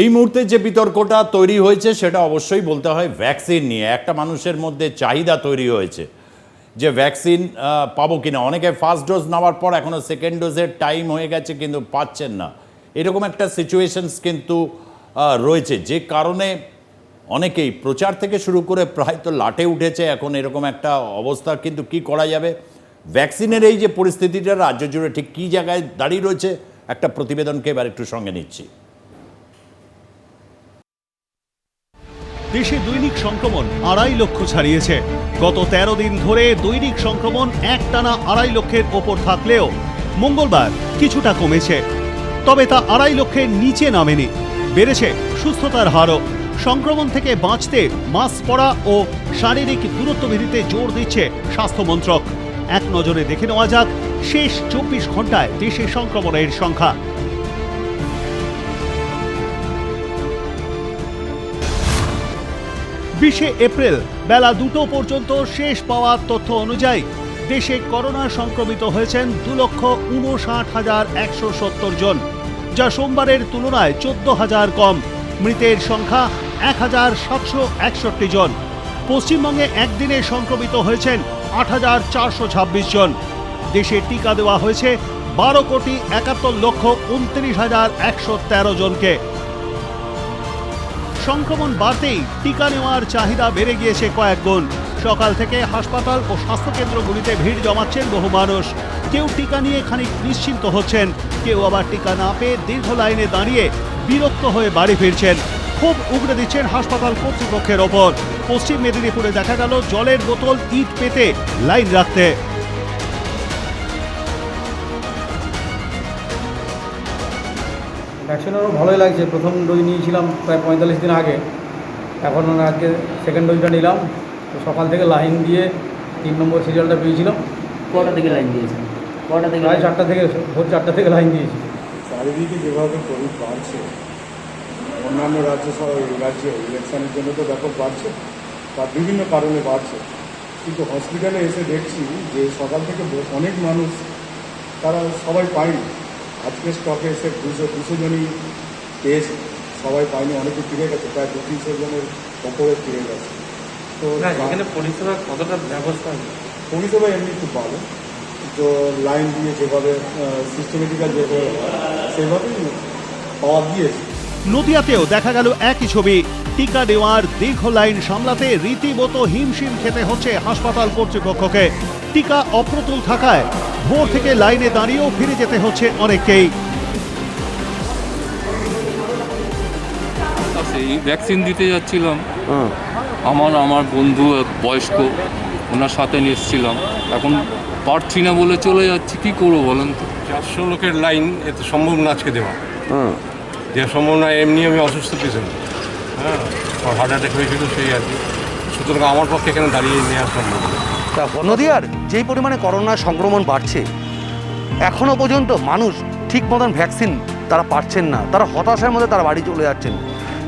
এই মুহূর্তে যে বিতর্কটা তৈরি হয়েছে সেটা অবশ্যই বলতে হয় ভ্যাকসিন নিয়ে। একটা মানুষের মধ্যে চাহিদা তৈরি হয়েছে যে ভ্যাকসিন পাবো কিনা। অনেকে ফার্স্ট ডোজ নেওয়ার পর এখনও সেকেন্ড ডোজের টাইম হয়ে গেছে কিন্তু পাচ্ছেন না, এরকম একটা সিচুয়েশনস কিন্তু রয়েছে, যে কারণে অনেকেই প্রচার থেকে শুরু করে প্রায় তো লাটে উঠেছে এখন এরকম একটা অবস্থা। কিন্তু কি করা যাবে, ভ্যাকসিনের এই যে পরিস্থিতিটা রাজ্য জুড়ে ঠিক কী জায়গায় দাঁড়িয়ে রয়েছে, একটা প্রতিবেদনকে এবার একটু সঙ্গে নিচ্ছি। দেশে দৈনিক সংক্রমণ 2.5 লক্ষ ছাড়িয়েছে। গত 13 দিন ধরে দৈনিক সংক্রমণ একটানা 2.5 লক্ষের ওপর থাকলেও মঙ্গলবার কিছুটা কমেছে। তবে তা 2.5 লক্ষের নিচে নামেনি, বেড়েছে সুস্থতার হারও। সংক্রমণ থেকে বাঁচতে মাস্ক পরা ও শারীরিক দূরত্ব বিধিতে জোর দিচ্ছে স্বাস্থ্য মন্ত্রক। এক নজরে দেখে নেওয়া যাক শেষ 24 ঘন্টায় দেশে সংক্রমণের সংখ্যা। 20 এপ্রিল বেলা 2টো পর্যন্ত শেষ পাওয়া তথ্য অনুযায়ী দেশে করোনা সংক্রমিত হয়েছেন 2,59,170 জন, যা সোমবারের তুলনায় 14,000 কম। মৃতের সংখ্যা 1,761 জন। পশ্চিমবঙ্গে একদিনে সংক্রমিত হয়েছেন 8,426 জন। দেশে টিকা দেওয়া হয়েছে 12,71,29,113 জনকে। সংক্রমণ বাড়তেই টিকা নেওয়ার চাহিদা বেড়ে গিয়েছে কয়েক গুণ। সকাল থেকে হাসপাতাল ও স্বাস্থ্যকেন্দ্রগুলিতে ভিড় জমাচ্ছেন বহু মানুষ। কেউ টিকা নিয়ে খানিক নিশ্চিন্ত হচ্ছেন, কেউ আবার টিকা না পেয়ে দীর্ঘ লাইনে দাঁড়িয়ে বিরক্ত হয়ে বাড়ি ফিরছেন। খুব উগড়ে দিচ্ছেন হাসপাতাল কর্তৃপক্ষের ওপর। পশ্চিম মেদিনীপুরে দেখা গেল জলের বোতল ইট পেতে লাইন রাখতে। ভ্যাকসিন আরও ভালোই লাগছে। প্রথম ডোজ নিয়েছিলাম প্রায় 45 দিন আগে, এখন আজকে সেকেন্ড ডোজটা নিলাম। তো সকাল থেকে লাইন দিয়ে 3 নম্বর সিরিয়ালটা পেয়েছিলাম। কটা থেকে লাইন দিয়েছেন? কটা থেকে? প্রায় 4টা থেকে, ভোর 4টা থেকে লাইন দিয়েছি। চারিদিকে যেভাবে কোভিড বাড়ছে, অন্যান্য রাজ্যে ইলেকশনের জন্য তো ব্যাপক বাড়ছে, তার বিভিন্ন কারণে বাড়ছে, কিন্তু হসপিটালে এসে দেখছি যে সকাল থেকে অনেক মানুষ তারা সবাই পায়নি। আজকে স্টকে এসে 200 জনই পেয়েছে, সবাই পায়নি, অনেকে ফিরে গেছে, প্রায় 200-300 জনের ওপরে ফিরে গেছে। তো এখানে পরিষেবা কতটা ব্যবস্থা? পরিষেবা এমনি খুব ভালো, তো লাইন দিয়ে যেভাবে সিস্টেমেটিক্যাল যেভাবে সেভাবেই পাওয়া গিয়েছে। নদিয়াতেও দেখা গেল একই ছবি। টিকা দেওয়ার দীর্ঘ লাইন সামলাতে রীতিমতো হিমশিম খেতে হচ্ছে হাসপাতাল কর্তৃপক্ষকে। টিকা অপ্রতুল থাকায় ভোর থেকে লাইনে দাঁড়িয়েও ফিরে যেতে হচ্ছে অনেককেই। এই ভ্যাকসিন দিতে যাচ্ছিলাম, আমার বন্ধু বয়স্ক, ওনার সাথে এসেছিলাম, এখন পারছি না বলে চলে যাচ্ছি, কি করবো বলেন তো। 400 লোকের লাইন এত সম্ভব না আজকে দেওয়া, দেওয়া সম্ভব না। এমনি আমি অসুস্থ পেশেন্ট, আমার হার্ট অ্যাটাক হয়েছিল, সেই আর কি। সুতরাং আমার পক্ষে এখানে দাঁড়িয়ে নেওয়া সম্ভব না। নদিয়ার যেই পরিমাণে করোনা সংক্রমণ বাড়ছে, এখনও পর্যন্ত মানুষ ঠিক মতন ভ্যাকসিন তারা পাচ্ছেন না। তারা হতাশার মধ্যে তারা বাড়ি চলে যাচ্ছেন।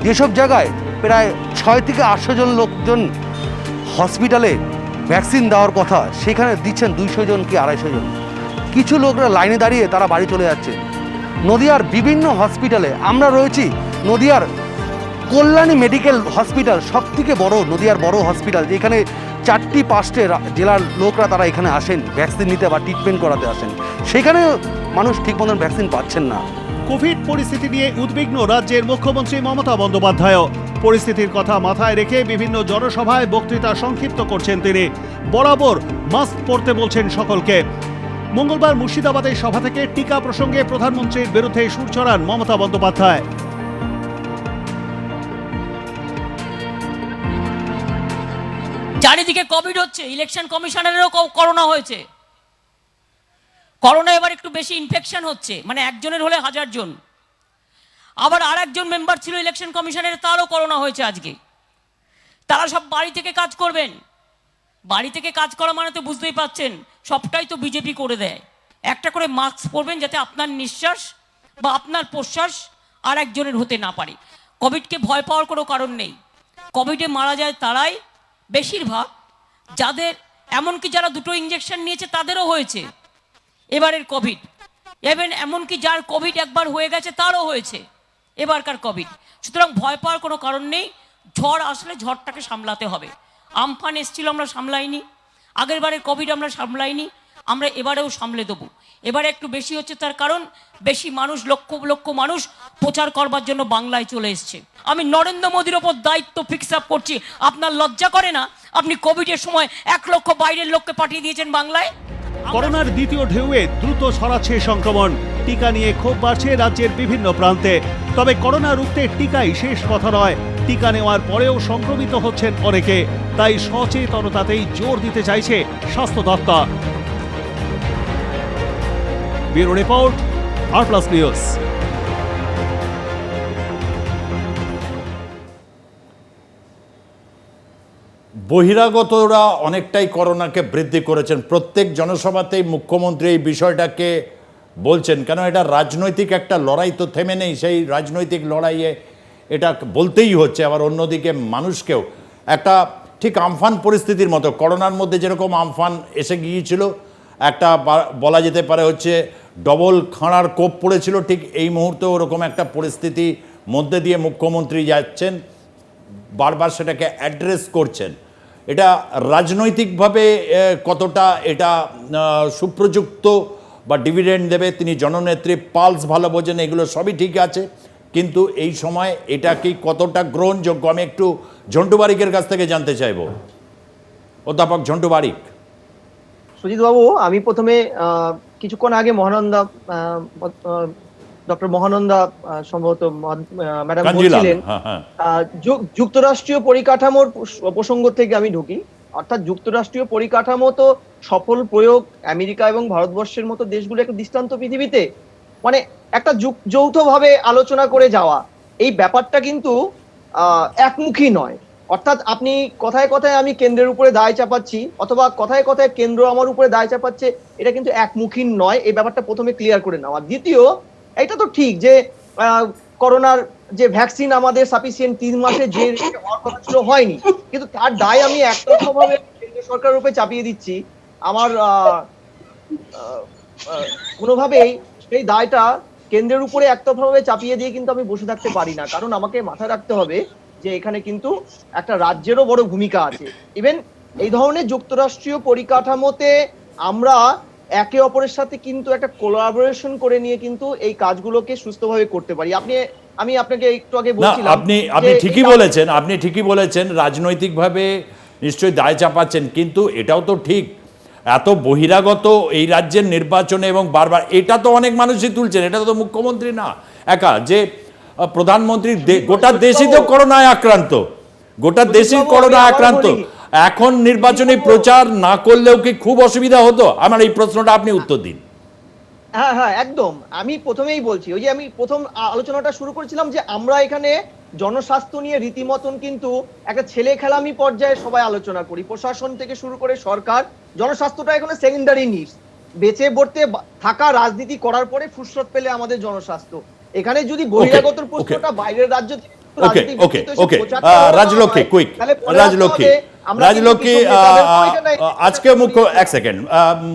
যেসব জায়গায় প্রায় 600 থেকে 800 জন লোকজন হসপিটালে ভ্যাকসিন দেওয়ার কথা, সেখানে দিচ্ছেন 200 জন কি 250 জন। কিছু লোকরা লাইনে দাঁড়িয়ে তারা বাড়ি চলে যাচ্ছে। নদিয়ার বিভিন্ন হসপিটালে আমরা রয়েছি। নদিয়ার কল্যাণী মেডিকেল হসপিটাল সবথেকে বড়, নদিয়ার বড় হসপিটাল, যেখানে 4টি-5টে জেলার লোকরা তারা এখানে আসেন ভ্যাকসিন নিতে বা ট্রিটমেন্ট করাতে আসেন। সেখানে মানুষ ঠিক মতন ভ্যাকসিন পাচ্ছেন না। কোভিড পরিস্থিতি নিয়ে উদ্বিগ্ন রাজ্যের মুখ্যমন্ত্রী মমতা বন্দ্যোপাধ্যায়। পরিস্থিতির কথা মাথায় রেখে বিভিন্ন জনসভায় বক্তৃতা সংক্ষিপ্ত করছেন তিনি। বরাবর মাস্ক পরতে বলছেন সকলকে। মঙ্গলবার মুর্শিদাবাদের সভা থেকে টিকা প্রসঙ্গে প্রধানমন্ত্রীর বিরুদ্ধে সুর চড়ান মমতা বন্দ্যোপাধ্যায়। চারিদিকে কোভিড হচ্ছে, ইলেকশন কমিশনারেরও করোনা হয়েছে। করোনা এবার একটু বেশি ইনফেকশন হচ্ছে, মানে একজনের হলে 1000 জন। আবার আর একজন মেম্বার ছিল ইলেকশন কমিশনের, তারও করোনা হয়েছে আজকে। তারা সব বাড়ি থেকে কাজ করবেন। বাড়ি থেকে কাজ করা মানে তো বুঝতেই পাচ্ছেন, সবটাই তো বিজেপি করে দেয়। একটা করে মাস্ক পরবেন যাতে আপনার নিঃশ্বাস বা আপনার প্রশ্বাস আর একজনের হতে না পারে। কোভিডকে ভয় পাওয়ার কোনো কারণ নেই। কোভিডে মারা যায় তারাই বেশিরভাগ, যাদের এমনকি যারা 2টো ইঞ্জেকশন নিয়েছে তাদেরও হয়েছে এবারের কোভিড। এমনকি যার কোভিড একবার হয়ে গেছে তারও হয়েছে। এবারকার কোভিড। সুতরাং ভয় পাওয়ার কোনো কারণ নেই। ঝড় আসলে ঝড়টাকে সামলাতে হবে। আমফান এসেছিল, আমরা সামলাইনি। আগের বারে কোভিড আমরা সামলাইনি, আমরা এবারেও সামলে দেবো। এবারে একটু বেশি হচ্ছে, তার কারণ বেশি মানুষ, লক্ষ লক্ষ মানুষ প্রচার করবার জন্য বাংলায় চলে এসছে। আমি নরেন্দ্র মোদীর ওপর দায়িত্ব ফিক্স আপ করছি। আপনার লজ্জা করে না? আপনি কোভিডের সময় 1 লক্ষ বাইরের লোককে পাঠিয়ে দিয়েছেন বাংলায়। করোনার দ্বিতীয় ঢেউয়ে দ্রুত ছড়াচ্ছে সংক্রমণ। টিকা নিয়ে ক্ষোভ বাড়ছে রাজ্যের বিভিন্ন প্রান্তে। তবে করোনা রুখতে টিকাই শেষ কথা নয়। টিকা নেওয়ার পরেও সংক্রমিত হচ্ছেন অনেকে, তাই সচেতনতাতেই জোর দিতে চাইছে স্বাস্থ্য দপ্তর। ব্যুরো রিপোর্ট, আর প্লাস নিউজ। বহিরাগতরা অনেকটাই করোনাকে বৃদ্ধি করেছেন। প্রত্যেক জনসভাতেই মুখ্যমন্ত্রী এই বিষয়টাকে বলছেন, কেন এটা রাজনৈতিক একটা লড়াই তো থেমে নেই। সেই রাজনৈতিক লড়াইয়ে এটা বলতেই হচ্ছে। আবার অন্যদিকে মানুষকেও একটা ঠিক আমফান পরিস্থিতির মতো, করোনার মধ্যে যেরকম আমফান এসে গিয়েছিল, একটা বলা যেতে পারে হচ্ছে ডবল খাঁড়ার কোপ পড়েছিল, ঠিক এই মুহূর্তে ওরকম একটা পরিস্থিতি মধ্যে দিয়ে মুখ্যমন্ত্রী যাচ্ছেন, বারবার সেটাকে অ্যাড্রেস করছেন। এটা রাজনৈতিকভাবে কতটা এটা সুপ্রযুক্ত বা ডিভিডেন্ড দেবে, তিনি জননেত্রী, পালস ভালো বোঝেন, এগুলো সবই ঠিক আছে, কিন্তু এই সময় এটা কি কতটা গ্রহণযোগ্য? আমি একটু ঝন্টু বারিকের কাছ থেকে জানতে চাইব। অধ্যাপক ঝন্টু বারিক। সুজিত বাবু, আমি প্রথমে কিছুক্ষণ আগে মহানন্দা ডক্টর মহানন্দা সম্ভবত ম্যাডাম বলছিলেন যুক্তরাষ্ট্রীয় পরিকাঠামোর প্রসঙ্গ থেকে আমি ঢুকি। অর্থাৎ যুক্তরাষ্ট্রীয় পরিকাঠামো তো সফল প্রয়োগ আমেরিকা এবং ভারতবর্ষের মতো দেশগুলো একটা দৃষ্টান্ত পৃথিবীতে। মানে একটা যৌথভাবে আলোচনা করে যাওয়া, এই ব্যাপারটা কিন্তু একমুখী নয়। অর্থাৎ আপনি কথায় কথায় আমি কেন্দ্রের উপরে দায় চাপাচ্ছি, অথবা কথায় কথায় কেন্দ্র আমার উপরে দায় চাপাচ্ছে, এটা কিন্তু একমুখী নয়। এই ব্যাপারটা প্রথমে ক্লিয়ার করে নেওয়া। দ্বিতীয়, এটা তো ঠিক যে করোনার যে ভ্যাকসিন আমাদের সাফিসিয়েন্ট 3 মাসে যে হওয়ার কথা ছিল হয়নি, কিন্তু তার দায় আমি একতরফাভাবে কেন্দ্র সরকারের উপরে চাপিয়ে দিচ্ছি। আমার কোনোভাবেই সেই দায়টা কেন্দ্রের উপরে একতরফাভাবে চাপিয়ে দিয়ে কিন্তু আমি বসে থাকতে পারি না। কারণ আমাকে মাথায় রাখতে হবে যে এখানে কিন্তু একটা রাজ্যেরও বড় ভূমিকা আছে। ইভেন এই ধরনের যুক্তরাষ্ট্রীয় পরিকাঠামোতে আমরা একে অপরের সাথে কিন্তু একটা কোলাবোরেশন করে নিয়ে কিন্তু এই কাজগুলোকে সুস্থভাবে করতে পারি। আমি আপনাকে একটু আগে বলছিলাম, আপনি ঠিকই বলেছেন, রাজনৈতিকভাবে নিশ্চয়ই দায় চাপাচ্ছেন, কিন্তু এটাও তো ঠিক, এত বহিরাগত এই রাজ্যের নির্বাচনে এবং বারবার, এটা তো অনেক মানুষই তুলছেন, এটা তো মুখ্যমন্ত্রী না একা, যে প্রধানমন্ত্রী, গোটা দেশই তো করোনায় আক্রান্ত, গোটা দেশই করোনায় আক্রান্ত। এখন নির্বাচনী প্রচার না করলেও কি খুব অসুবিধা হতো? আমার এই প্রশ্নটা আপনি উত্তর দিন। হ্যাঁ হ্যাঁ, একদম। আমি প্রথমেই বলছি, ওই যে আমি প্রথম আলোচনাটা শুরু করেছিলাম যে আমরা এখানে জনস্বাস্থ্য নিয়ে রীতিমতন কিন্তু একটা ছেলে খেলামি পর্যায়ে সবাই আলোচনা করি, প্রশাসন থেকে শুরু করে সরকার। জনস্বাস্থ্যটা এখানে সেকেন্ডারি নিডস। বেঁচে পড়তে থাকা রাজনীতি করার পরে ফুরসত পেলে আমাদের জনস্বাস্থ্য। এখানে যদি বহিরাগতর প্রশ্নটা বাইরের রাজ্য থেকে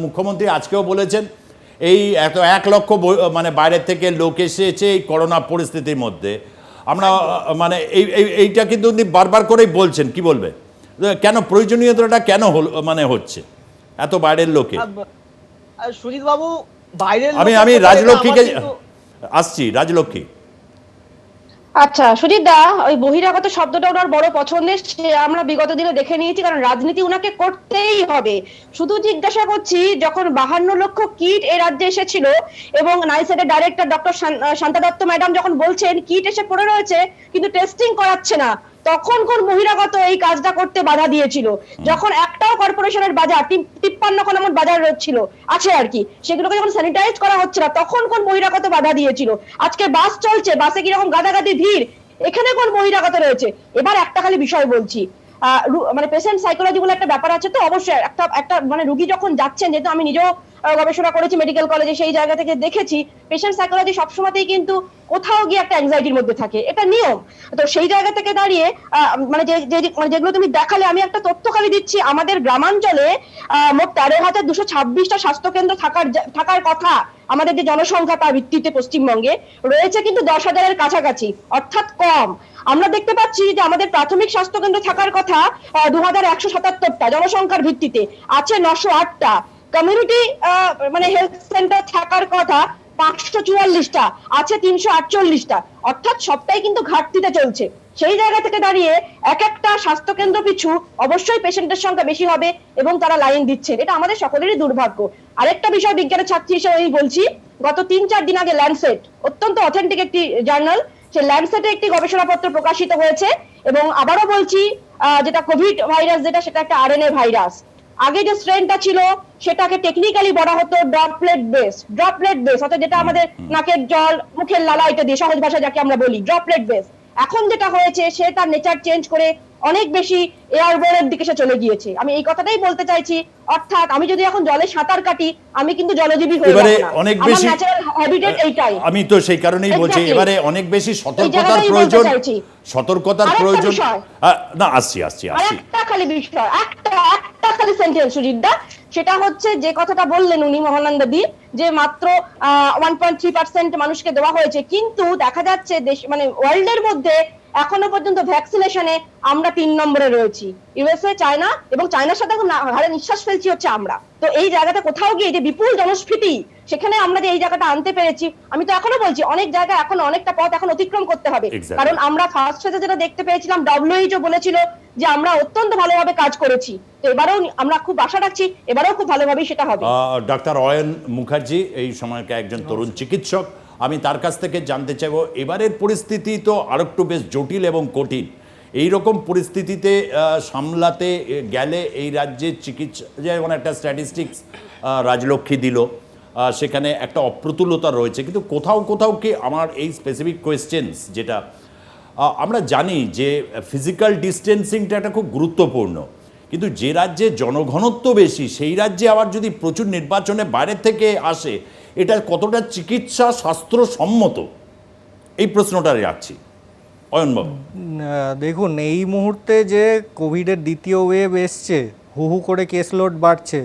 মুখ্যমন্ত্রী আজকেও বলেছেন এই এত 1 লক্ষ মানে বাইরের থেকে লোক এসেছে এই করোনা পরিস্থিতির মধ্যে। আমরা মানে এইটা কিন্তু উনি বারবার করেই বলছেন, কি বলবে, কেন প্রয়োজনীয়তাটা কেন মানে হচ্ছে এত বাইরের লোকে? সুজিত বাবু, বাইরের আমি রাজলক্ষ্মীকে আসছি। রাজলক্ষ্মী। আচ্ছা সুজিত দা, ওই বহিরাগত শব্দটা ওনার বড় পছন্দের, আমরা বিগত দিনে দেখে নিয়েছি, কারণ রাজনীতি উনাকে করতেই হবে। শুধু জিজ্ঞাসা করছি, যখন 52 লক্ষ কিট এই রাজ্যে এসেছিল এবং নাইসেটের director doctor Shanta Dutta madam যখন বলছেন কিট এসে পড়ে রয়েছে কিন্তু টেস্টিং করাচ্ছে না, তখন কোন বহিরাগত এই কাজটা করতে বাধা দিয়েছিল? যখন একটাও কর্পোরেশনের বাজার 53 এমন বাজার ছিল আছে আর কি, সেগুলোকে যখন স্যানিটাইজ করা হচ্ছে না, তখন কোন বহিরাগত বাধা দিয়েছিল? আজকে বাস চলছে, বাসে কিরকম গাদাগাদি ভিড়, এখানে কোন বহিরাগত রয়েছে? এবার একটা খালি বিষয় বলছি, মানে পেশেন্ট সাইকোলজি বলে একটা ব্যাপার আছে, তো অবশ্যই একটা মানে রুগী যখন যাচ্ছেন, যেহেতু আমি নিজেও গবেষণা করেছি মেডিকেল কলেজে, সেই জায়গা থেকে দেখেছি পেশেন্ট সাইকোলজি সবসময়তেই কিন্তু কোথাও গিয়ে একটা অ্যাংজাইটির মধ্যে থাকে, এটা নিয়ম। তো সেই জায়গা থেকে দাঁড়িয়ে মানে যেগুলো তুমি দেখালে, আমি একটা তথ্য খালি দিচ্ছি, আমাদের গ্রামাঞ্চলে মোট 13,226টা স্বাস্থ্যকেন্দ্র থাকার কথা আমাদের যে জনসংখ্যা তার ভিত্তিতে পশ্চিমবঙ্গে রয়েছে কিন্তু 10,000-এর কাছাকাছি, অর্থাৎ কম। আমরা দেখতে পাচ্ছি যে আমাদের প্রাথমিক স্বাস্থ্যকেন্দ্র থাকার কথা 2,177টা জনসংখ্যার ভিত্তিতে, আছে 908টা। কমিউনিটি মানে হেলথ সেন্টার থাকার কথা 544টা, আছে 348টা, অর্থাৎ সবটাই কিন্তু ঘাটতিতে চলছে। সেই জায়গা থেকে দাঁড়িয়ে এক একটা স্বাস্থ্যকেন্দ্র পিছু অবশ্যই পেশেন্টের সংখ্যা বেশি হবে এবং তারা লাইন দিচ্ছেন, এটা আমাদের সকলেরই দুর্ভাগ্য। আরেকটা বিষয় বিজ্ঞানের ছাত্রী হিসেবে আমি বলছি, গত 3-4 দিন আগে ল্যান্ডসেট, অত্যন্ত অথেন্টিক একটি জার্নাল, সেই ল্যান্ডসেটে একটি গবেষণাপত্র প্রকাশিত হয়েছে। এবং আবারও বলছি, যেটা কোভিড ভাইরাস, সেটা একটা আরএনএ ভাইরাস। আগে যে স্ট্রেনটা ছিল সেটাকে টেকনিক্যালি বলা হতো ড্রপলেট বেস, অর্থাৎ যেটা আমাদের নাকের জল, মুখের লালা ইত্যাদি সহজ ভাষা যাকে আমরা বলি ড্রপলেট বেস। এখন যেটা হয়েছে সে তার নেচার চেঞ্জ করে অনেক বেশি এয়ারবোনের দিকে সে চলে গিয়েছে। আমি এই কথাটাই বলতে চাইছি, অর্থাৎ আমি যদি এখন জলে সাঁতার কাটি, আমি কিন্তু জলজীবী হয়ে যাব না, অনেক আমার বেশি ন্যাচারাল হ্যাবিটেট এইটাই। আমি তো সেই কারণেই বলছি, এবারে অনেক বেশি সতর্কতার প্রয়োজন, না আসছি একটা খালি বিষয়, একটা খালি সেন্টেন্স সুজিতদা, সেটা হচ্ছে যে কথাটা বললেন উনি মহানন্দা দি, যে মাত্র 1.3% মানুষকে দেওয়া হয়েছে, কিন্তু দেখা যাচ্ছে দেশ মানে ওয়ার্ল্ডের মধ্যে এখনো পর্যন্ত ভ্যাকসিনেশনে আমরা 3 নম্বরে রয়েছি, ইউএসএ, চায়না, এবং চায়নার সাথে এখন হারে নিঃশ্বাস ফেলছি হচ্ছে আমরা। তো এই জায়গাটা কোথাও গিয়ে যে বিপুল জনস্ফীতি, সেখানে আমরা যে এই জায়গাটা আনতে পেরেছি, আমি তো এখনো বলছি অনেক জায়গায় এখন অনেকটা পথ এখন অতিক্রম করতে হবে। কারণ আমরা ফার্স্ট ফেজে যেটা দেখতে পেয়েছিলাম, WHO বলেছিল যে আমরা অত্যন্ত ভালোভাবে কাজ করেছি, তো এবারেও আমরা খুব আশা রাখছি এবারেও খুব ভালোভাবেই সেটা হবে। ডাক্তার অয়ন মুখার্জি এই সময়কে একজন তরুণ চিকিৎসক, আমি তার কাছ থেকে জানতে চাইব, এবারের পরিস্থিতি তো আরেকটু বেশ জটিল এবং কঠিন। এই রকম পরিস্থিতিতে সামলাতে গেলে এই রাজ্যের চিকিৎসা, যেমন একটা স্ট্যাটিস্টিক্স রাজলক্ষ্মী দিল, সেখানে একটা অপ্রতুলতা রয়েছে, কিন্তু কোথাও কি আমার এই স্পেসিফিক কোয়েশ্চেন্স, যেটা আমরা জানি যে ফিজিক্যাল ডিস্টেন্সিংটা একটা খুব গুরুত্বপূর্ণ, কিন্তু যে রাজ্যে জনঘনত্ব বেশি সেই রাজ্যে আবার যদি প্রচুর নির্বাচনে বাইরের থেকে আসে, এটা কতটা চিকিৎসা শাস্ত্রসম্মত, এই প্রশ্নটা রাখছি। অয়নবাবু, দেখুন, এই মুহূর্তে যে কোভিডের দ্বিতীয় ওয়েভ এসছে, হু করে কেস লোড বাড়ছে,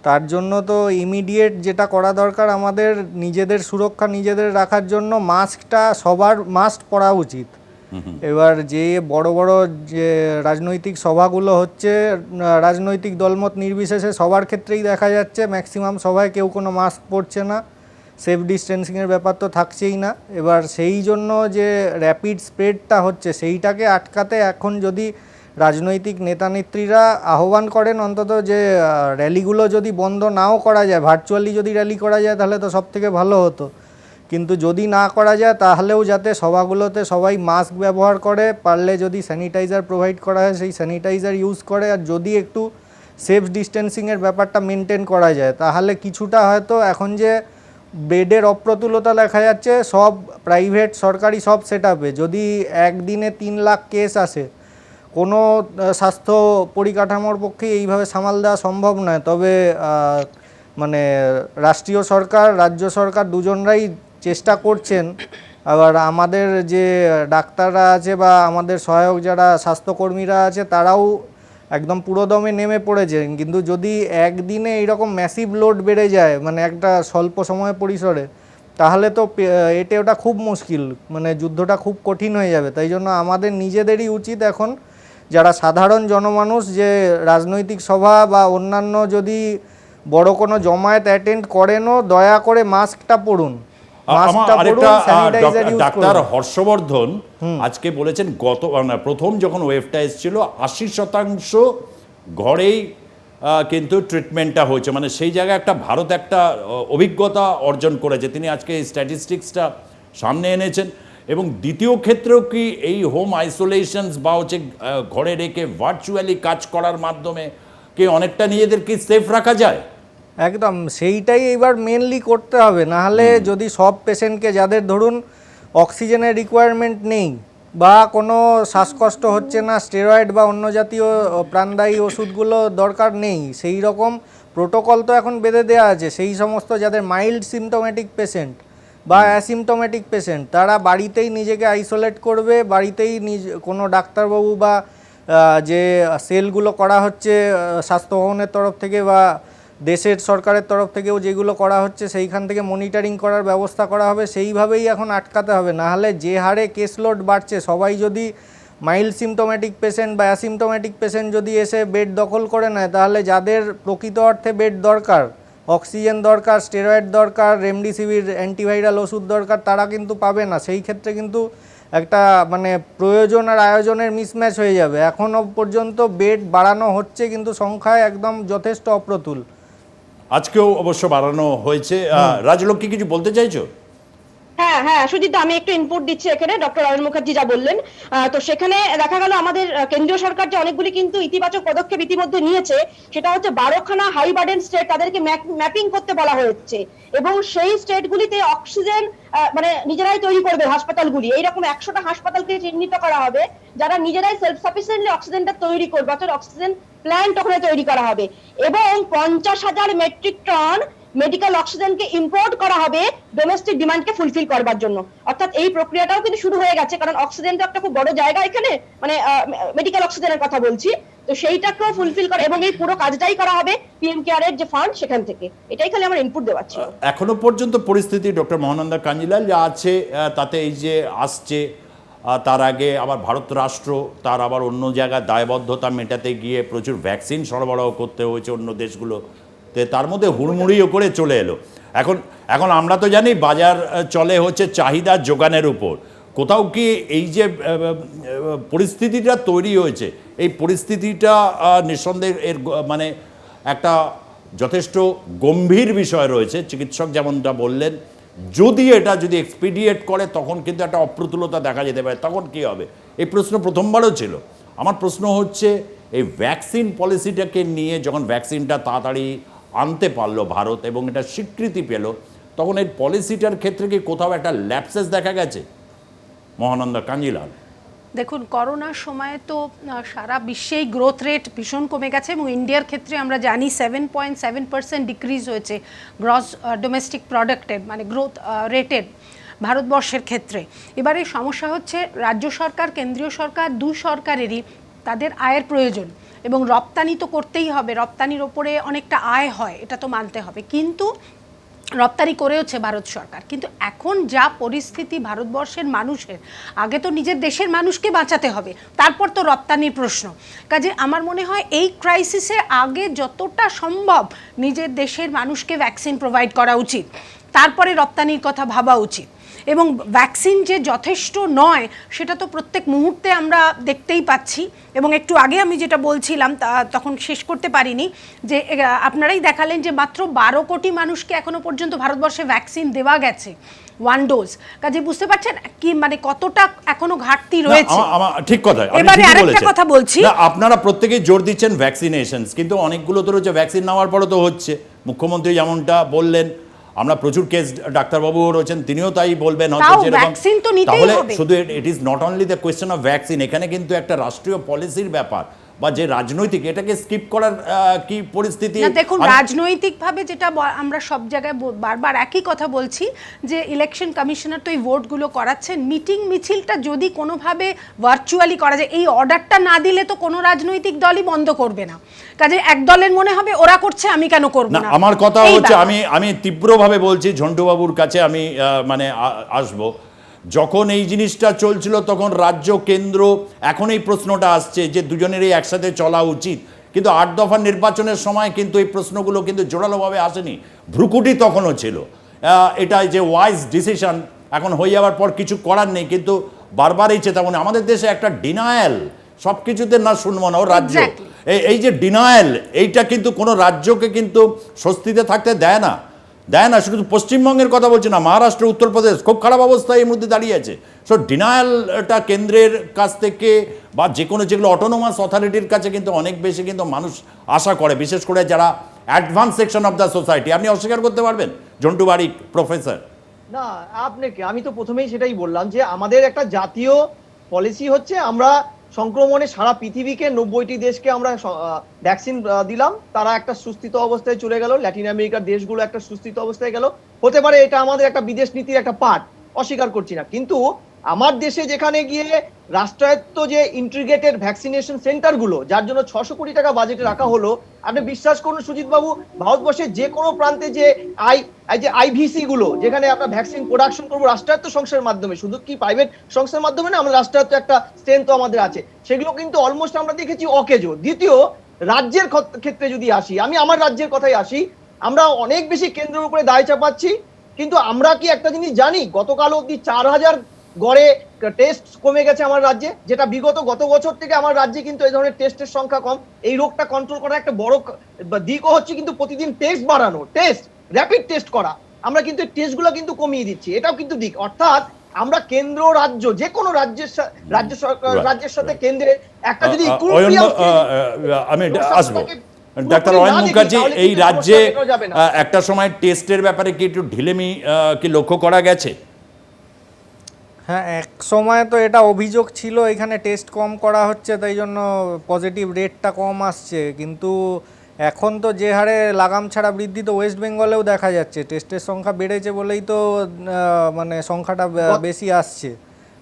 তার জন্য তো ইমিডিয়েট যেটা করা দরকার, আমাদের নিজেদের সুরক্ষা নিজেদের রাখার জন্য মাস্কটা সবার মাস্ট পরা উচিত। এবার যে বড় বড় যে রাজনৈতিক সভাগুলো হচ্ছে, রাজনৈতিক দলমত নির্বিশেষে সবার ক্ষেত্রেই দেখা যাচ্ছে ম্যাক্সিমাম সভায় কেউ কোনো মাস্ক পরছে না, সেফ ডিস্টেন্সিংয়ের ব্যাপার তো থাকছেই না। এবার সেই জন্য যে র্যাপিড স্প্রেডটা হচ্ছে, সেইটাকে আটকাতে এখন যদি রাজনৈতিক নেতানেত্রীরা আহ্বান করেন, অন্তত যে র্যালিগুলো যদি বন্ধ নাও করা যায়, ভার্চুয়ালি যদি র্যালি করা যায় তাহলে তো সবথেকে ভালো হতো, কিন্তু যদি না করা যায় তাহলেও যাতে সভাগুলোতে সবাই মাস্ক ব্যবহার করে, পারলে যদি স্যানিটাইজার প্রোভাইড করা হয় সেই স্যানিটাইজার ইউজ করে, আর যদি একটু সেফ ডিস্টেন্সিংয়ের ব্যাপারটা মেনটেন করা যায়, তাহলে কিছুটা হয়তো এখন যে বেডের অপ্রতুলতা দেখা যাচ্ছে সব প্রাইভেট সরকারি সব সেটআপে, যদি একদিনে 3 লাখ কেস আসে, কোনো স্বাস্থ্য পরিকাঠামোর পক্ষে এইভাবে সামাল দেওয়া সম্ভব নয়। তবে মানে রাষ্ট্রীয় সরকার, রাজ্য সরকার দুজনরাই চেষ্টা করছেন। আবার আমাদের যে ডাক্তাররা আছে বা আমাদের সহায়ক যারা স্বাস্থ্যকর্মীরা আছে, তারাও একদম পুরোদমে নেমে পড়েছেন, কিন্তু যদি একদিনে এইরকম ম্যাসিভ লোড বেড়ে যায়, মানে একটা স্বল্প সময় পরিসরে, তাহলে তো ওটা খুব মুশকিল, মানে যুদ্ধটা খুব কঠিন হয়ে যাবে। তাই জন্য আমাদের নিজেদেরই উচিত এখন, যারা সাধারণ জনমানুষ, যে রাজনৈতিক সভা বা অন্যান্য যদি বড় কোনো জমায়েত অ্যাটেন্ড করেনও, দয়া করে মাস্কটা পরুন। ডাক্তার হর্ষবর্ধন আজকে বলেছেন, প্রথম যখন ওয়েভটা এসেছিল 80% ঘরেই কিন্তু ট্রিটমেন্টটা হয়েছে, মানে সেই জায়গায় একটা ভারত একটা অভিজ্ঞতা অর্জন করেছে। তিনি আজকে এই স্ট্যাটিস্টিক্সটা সামনে এনেছেন। এবং দ্বিতীয় ক্ষেত্রেও কি এই হোম আইসোলেশনস বা হচ্ছে ঘরে রেখে ভার্চুয়ালি কাজ করার মাধ্যমে কি অনেকটা নিজেদেরকে সেফ রাখা যায়? একদম সেইটাই এবার মেনলি করতে হবে, নাহলে যদি সব পেশেন্টকে, যাদের ধরুন অক্সিজেনের রিকোয়ারমেন্ট নেই বা কোনো শ্বাসকষ্ট হচ্ছে না, স্টেরয়েড বা অন্য জাতীয় প্রাণদায়ী ওষুধগুলো দরকার নেই, সেই রকম প্রোটোকল তো এখন বেঁধে দেওয়া আছে, সেই সমস্ত যাদের মাইল্ড সিমটোম্যাটিক পেশেন্ট বা অ্যাসিমটোম্যাটিক পেশেন্ট তারা বাড়িতেই নিজেকে আইসোলেট করবে, বাড়িতেই কোনো ডাক্তারবাবু বা যে সেলগুলো করা হচ্ছে স্বাস্থ্য ভবনের তরফ থেকে বা দেশের সরকারের তরফ থেকেও যেগুলো করা হচ্ছে সেইখান থেকে মনিটরিং করার ব্যবস্থা করা হবে, সেইভাবেই এখন আটকাতে হবে। নাহলে যে হারে কেস লোড বাড়ছে, সবাই যদি মাইল্ড সিমটোম্যাটিক পেশেন্ট বা অ্যাসিমটোম্যাটিক পেশেন্ট যদি এসে বেড দখল করে নেয়, তাহলে যাদের প্রকৃত অর্থে বেড দরকার, অক্সিজেন দরকার, স্টেরয়েড দরকার, রেমডিসিভির অ্যান্টিভাইরাল ওষুধ দরকার, তারা কিন্তু পাবে না। সেই ক্ষেত্রে কিন্তু একটা মানে প্রয়োজন আর আয়োজনের মিসম্যাচ হয়ে যাবে। এখনও পর্যন্ত বেড বাড়ানো হচ্ছে কিন্তু সংখ্যায় একদম যথেষ্ট অপ্রতুল। আজকেও অবশ্য বাড়ানো হয়েছে। রাজলক্ষ্মী কিছু বলতে চাইছো? হ্যাঁ হ্যাঁ সুজিত, আমি একটু ইনপুট দিচ্ছি এখানে। ডক্টর অয়ন মুখার্জি যা বললেন, তো সেখানে দেখা গেল আমাদের কেন্দ্রীয় সরকার যে অনেকগুলি কিন্তু ইতিবাচক পদক্ষেপ ইতিমধ্যে নিয়েছে, সেটা হচ্ছে 12খানা হাই বার্ডেন স্টেট তাদেরকে ম্যাপিং করতে বলা হয়েছে, এবং সেই স্টেটগুলিতে অক্সিজেন মানে নিজেরাই তৈরি করবে হাসপাতালগুলি। এইরকম 100টা হাসপাতালকে চিহ্নিত করা হবে যারা নিজেরাই সেলফ সাফিসিয়েন্টলি অক্সিজেনটা তৈরি করবে, অর্থাৎ অক্সিজেন প্ল্যান্ট ওখানে তৈরি করা হবে, এবং 50,000 মেট্রিক টন মেডিকেল অক্সিজেনকে ইম্পোর্ট করা হবে ডোমেস্টিক ডিমান্ডকে ফুলফিল করবার জন্য। অর্থাৎ এই প্রক্রিয়াটাও কিন্তু শুরু হয়ে গেছে, কারণ অক্সিজেন তো একটা খুব বড় জায়গা এখানে, মানে মেডিকেল অক্সিজেনের কথা বলছি, তো সেইটাকেও ফুলফিল করা, এবং এই পুরো কাজটাই করা হবে পিএম কেয়ারের যে ফান্ড সেখান থেকে। এটাই খালি আমার ইনপুট দেওয়া ছিল। এখনো পর্যন্ত পরিস্থিতি ডক্টর মহানন্দা কাঞ্জিলাল যা আছে তাতে এই যে আসছে, তার আগে আবার ভারত রাষ্ট্র তার আবার অন্য জায়গায় দায়বদ্ধতা মেটাতে গিয়ে প্রচুর ভ্যাকসিন সরবরাহ করতে হয়েছে অন্য দেশগুলো, তার মধ্যে হুড়মুড়িও করে চলে এলো। এখন আমরা তো জানি বাজার চলে হচ্ছে চাহিদা যোগানের উপর। কোথাও কি এই যে পরিস্থিতিটা তৈরি হয়েছে, এই পরিস্থিতিটা নিঃসন্দেহে এর মানে একটা যথেষ্ট গম্ভীর বিষয় রয়েছে। চিকিৎসক যেমনটা বললেন, যদি এক্সপিডিয়েট করে তখন কিন্তু একটা অপ্রতুলতা দেখা যেতে পারে, তখন কি হবে? এই প্রশ্ন প্রথমবারও ছিল। আমার প্রশ্ন হচ্ছে এই ভ্যাকসিন পলিসিটাকে নিয়ে, যখন ভ্যাকসিনটা তাড়াতাড়ি আনতে পারলো ভারত এবং এটা স্বীকৃতি পেল, তখন এই পলিসিটার ক্ষেত্রে কি কোথাও একটা ল্যাপসেস দেখা গেছে? মহানন্দা কাঞ্জিলাল। দেখুন, করোনার সময় তো সারা বিশ্বেই গ্রোথ রেট ভীষণ কমে গেছে, এবং ইন্ডিয়ার ক্ষেত্রে আমরা জানি 7.7% ডিক্রিজ হয়েছে গ্রস ডোমেস্টিক প্রোডাক্টের, মানে গ্রোথ রেটের ভারতবর্ষের ক্ষেত্রে। এবারে সমস্যা হচ্ছে রাজ্য সরকার, কেন্দ্রীয় সরকার, দু সরকারেরই তাদের আয়ের প্রয়োজন, এবং রপ্তানি তো করতেই হবে, রপ্তানির ওপরে অনেকটা আয় হয়, এটা তো মানতে হবে। কিন্তু রপ্তানি করেওছে ভারত সরকার, কিন্তু এখন যা পরিস্থিতি ভারতবর্ষের মানুষের, আগে তো নিজের দেশের মানুষকে বাঁচাতে হবে, তারপর তো রপ্তানির প্রশ্ন। কাজে আমার মনে হয় এই ক্রাইসিসে আগে যতটা সম্ভব নিজের দেশের মানুষকে ভ্যাকসিন প্রোভাইড করা উচিত, তারপরে রপ্তানির কথা ভাবা উচিত। এবং ভ্যাকসিন যে যথেষ্ট নয় সেটা তো প্রত্যেক মুহূর্তে আমরা দেখতেই পাচ্ছি। এবং একটু আগে আমি যেটা বলছিলাম তখন শেষ করতে পারিনি, যে আপনারাই দেখালেন যে মাত্র 12 কোটি মানুষকে এখনো পর্যন্ত ভারতবর্ষে ভ্যাকসিন দেওয়া গেছে 1 ডোজ। কাজে বুঝতে পারছেন কি মানে কতটা এখনো ঘাটতি রয়েছে। ঠিক কথা। এবারে আরেকটা কথা বলছি, আপনারা প্রত্যেকেই জোর দিচ্ছেন ভ্যাকসিনেশনস, কিন্তু অনেকগুলো তো রয়েছে ভ্যাকসিন নেওয়ার পরে তো হচ্ছে। মুখ্যমন্ত্রী যেমনটা বললেন, আমরা প্রচুর কেস, ডাক্তারবাবুও রয়েছেন, তিনিও তাই বলবেন হয়তো যেরকম। তাহলে শুধু it is not only the question of vaccine, এখানে কিন্তু একটা রাষ্ট্রীয় পলিসির ব্যাপার বা যে রাজনৈতিক, এটাকে স্কিপ করার কি পরিস্থিতি? দেখুন, রাজনৈতিকভাবে যেটা আমরা সব জায়গায় বারবার একই কথা বলছি, যে ইলেকশন কমিশনার তো এই ভোটগুলো করাচ্ছেন, মিটিং মিছিলটা যদি কোনোভাবে ভার্চুয়ালি করা যায়, এই অর্ডারটা না দিলে তো কোনো রাজনৈতিক দলই বন্ধ করবে না। কাজে এক দলের মনে হবে ওরা করছে, আমি কেন করব না। আমার কথা হচ্ছে, আমি তীব্রভাবে বলছি, ঝন্টুবাবুর কাছে আমি মানে আসবো। যখন এই জিনিসটা চলছিল তখন রাজ্য কেন্দ্র, এখন এই প্রশ্নটা আসছে যে দুজনেরই একসাথে চলা উচিত, কিন্তু 8 দফার নির্বাচনের সময় কিন্তু এই প্রশ্নগুলো কিন্তু জোরালোভাবে আসেনি, ভ্রুকুটি তখনও ছিল। এটা যে ওয়াইজ ডিসিশন এখন হয়ে যাওয়ার পর কিছু করার নেই, কিন্তু বারবার এই চেতাবনী। আমাদের দেশে একটা ডিনায়াল, সব কিছুতে না শুনবো না ও রাজ্য, এই যে ডিনায়াল, এইটা কিন্তু কোনো রাজ্যকে কিন্তু স্বস্তিতে থাকতে দেয় না। শুধু পশ্চিমবঙ্গের কথা বলছি না, মহারাষ্ট্র, উত্তরপ্রদেশ খুব খারাপ অবস্থায় এই মধ্যে দাঁড়িয়ে আছে। সো ডিনায়ালটা কেন্দ্রের কাছ থেকে বা যে কোনো যেগুলো অটোনোমাস অথরিটির কাছে কিন্তু অনেক বেশি কিন্তু মানুষ আশা করে, বিশেষ করে যারা advance section of the society. আপনি অস্বীকার করতে পারবেন ঝন্টু বারিক প্রফেসর? না, আপনাকে আমি তো প্রথমেই সেটাই বললাম যে আমাদের একটা জাতীয় পলিসি হচ্ছে আমরা সংক্রমণে সারা পৃথিবীকে 90টি দেশকে আমরা ভ্যাকসিন দিলাম, তারা একটা সুস্থিত অবস্থায় চলে গেল, ল্যাটিন আমেরিকার দেশগুলো একটা সুস্থিত অবস্থায় গেল। হতে পারে এটা আমাদের একটা বিদেশ নীতির একটা পার্ট, অস্বীকার করছি না, কিন্তু আমার দেশে যেখানে গিয়ে রাষ্ট্রায়ত্ত যে ইন্টিগ্রেটেড ভ্যাকসিনেশন সেন্টারগুলো, যার জন্য 600 কোটি টাকা বাজেটে রাখা হলো, আপনি বিশ্বাস করুন সুজিত বাবু, ভারতবর্ষের যে কোনো প্রান্তে যে আইভিসি গুলো, যেখানে আমরা ভ্যাকসিন প্রোডাকশন করবো রাষ্ট্রায়ত্ত সংস্থার মাধ্যমে, শুধু কি প্রাইভেট সংস্থার মাধ্যমে না, আমরা রাষ্ট্রায়ত্ত একটা স্ট্রেংথ আমাদের আছে, সেগুলো কিন্তু অলমোস্ট আমরা দেখেছি অকেজো। দ্বিতীয়, রাজ্যের ক্ষেত্রে যদি আসি, আমি আমার রাজ্যের কথাই আসি, আমরা অনেক বেশি কেন্দ্রের উপরে দায় চাপাচ্ছি, কিন্তু আমরা কি একটা জিনিস জানি, গতকাল অব্দি 4000 গড়ে টেস্ট কমে গেছে আমার রাজ্যে, যেটা গত বছর থেকে আমার রাজ্যে কিন্তু এই ধরনের টেস্টের সংখ্যা কম। এই রোগটা কন্ট্রোল করার একটা বড় দিকও হচ্ছে কিন্তু প্রতিদিন টেস্ট বাড়ানো, র্যাপিড টেস্ট করা, আমরা কিন্তু টেস্টগুলো কিন্তু কমিয়ে দিচ্ছি, এটাও কিন্তু দিক। অর্থাৎ আমরা কেন্দ্র রাজ্য যে কোনো রাজ্যের সাথে কেন্দ্রে একটা যদি আমি আসবো ডাক্তার অয়ন মুখার্জি, এই রাজ্যে একটা সময় টেস্টের ব্যাপারে কি একটু ঢিলেমি কি লক্ষ্য করা গেছে? হ্যাঁ, এক সময় তো এটা অভিযোগ ছিল এখানে টেস্ট কম করা হচ্ছে, তাই জন্য পজিটিভ রেটটা কম আসছে, কিন্তু এখন তো যে হারে লাগাম ছাড়া বৃদ্ধি তো ওয়েস্ট বেঙ্গলেও দেখা যাচ্ছে, টেস্টের সংখ্যা বেড়েছে বলেই তো মানে সংখ্যাটা বেশি আসছে।